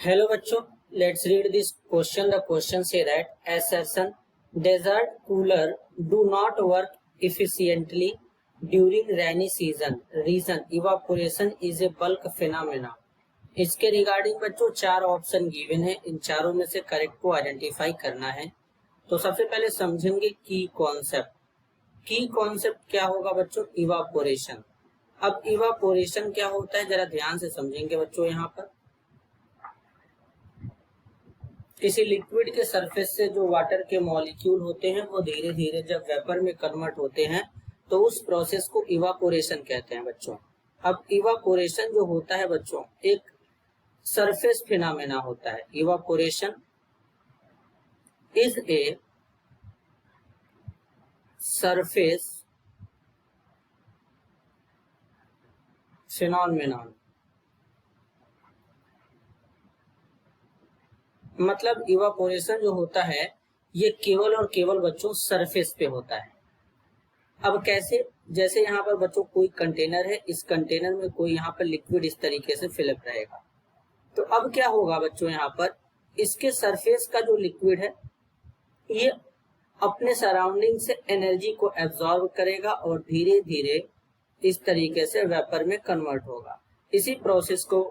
Hello बच्चों, let's read this question. The question say that assertion desert cooler do not work efficiently during rainy season. Reason evaporation is a bulk phenomena. इसके regarding बच्चों चार option given है, इन चारों में से correct को identify करना है। तो सबसे पहले समझेंगे की कॉन्सेप्ट। की कॉन्सेप्ट क्या होगा बच्चों? इवापोरेशन। अब इवापोरेशन क्या होता है जरा ध्यान से समझेंगे बच्चों। यहाँ पर किसी लिक्विड के सरफेस से जो वाटर के मॉलिक्यूल होते हैं वो धीरे धीरे जब वेपर में कन्वर्ट होते हैं तो उस प्रोसेस को इवापोरेशन कहते हैं बच्चों। अब इवापोरेशन जो होता है बच्चों एक सरफेस फिनोमेना होता है। Evaporation is a surface phenomenon. मतलब इवापोरेशन जो होता है ये केवल और केवल बच्चों सरफेस पे होता है। अब कैसे? जैसे यहाँ पर बच्चों कोई कंटेनर है, इस कंटेनर में कोई यहाँ पर लिक्विड इस तरीके से फिलअप रहेगा। तो अब क्या होगा बच्चों, यहाँ पर इसके सरफेस का जो लिक्विड है ये अपने सराउंडिंग से एनर्जी को एब्जॉर्ब करेगा और धीरे धीरे इस तरीके से वेपर में कन्वर्ट होगा। इसी प्रोसेस को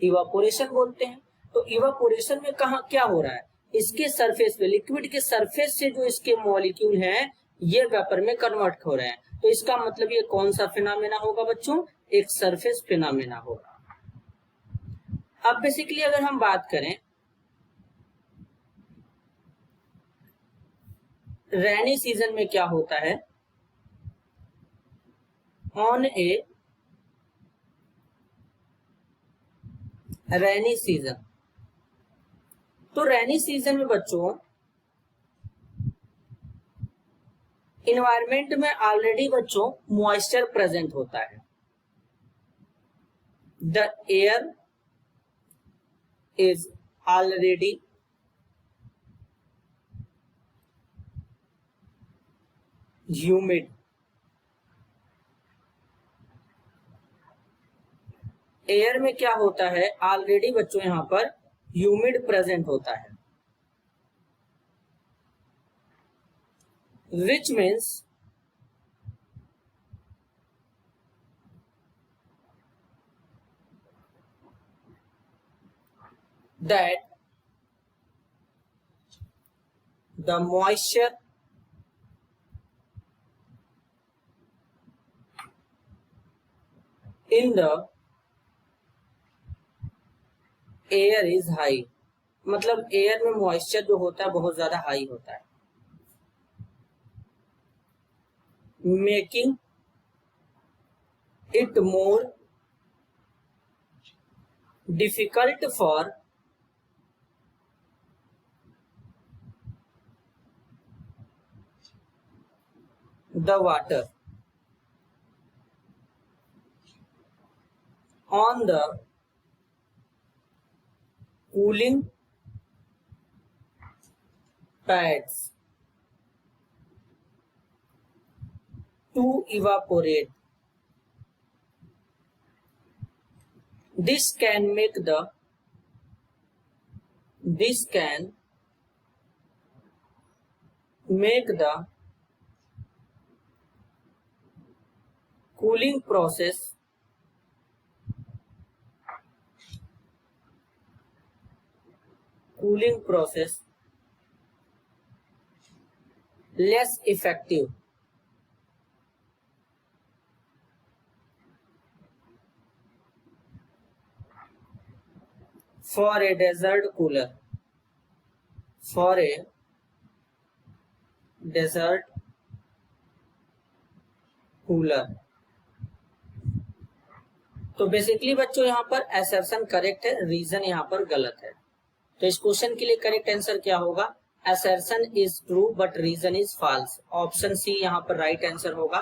इवापोरेशन बोलते हैं। तो इवापोरेशन में कहाँ क्या हो रहा है? इसके सरफेस पे, लिक्विड के सरफेस से जो इसके मॉलिक्यूल हैं ये वेपर में कन्वर्ट हो रहे हैं। तो इसका मतलब ये कौन सा फिनोमेना होगा बच्चों? एक सरफेस फिनोमेना होगा। अब बेसिकली अगर हम बात करें रेनी सीजन में क्या होता है, ऑन ए रेनी सीजन, तो रेनी सीजन में बच्चों इन्वायरमेंट में ऑलरेडी बच्चों मॉइस्चर प्रेजेंट होता है। The air is already humid. Air में क्या होता है? ऑलरेडी बच्चों यहां पर ह्यूमिड प्रेजेंट होता है, which means that the moisture in the air is high. मतलब एयर में मॉइस्चर जो होता है बहुत ज्यादा हाई होता है, making it more difficult for the water on the cooling pads to evaporate. This can make the cooling process less effective for a desert cooler. तो बेसिकली बच्चों यहाँ पर असर्शन करेक्ट है, रीजन यहाँ पर गलत है। तो इस क्वेश्चन के लिए करेक्ट आंसर क्या होगा? Assertion is true but reason is false. Option C यहाँ पर राइट आंसर होगा।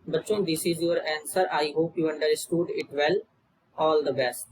बच्चों this is your answer. I hope you understood it well. All the best.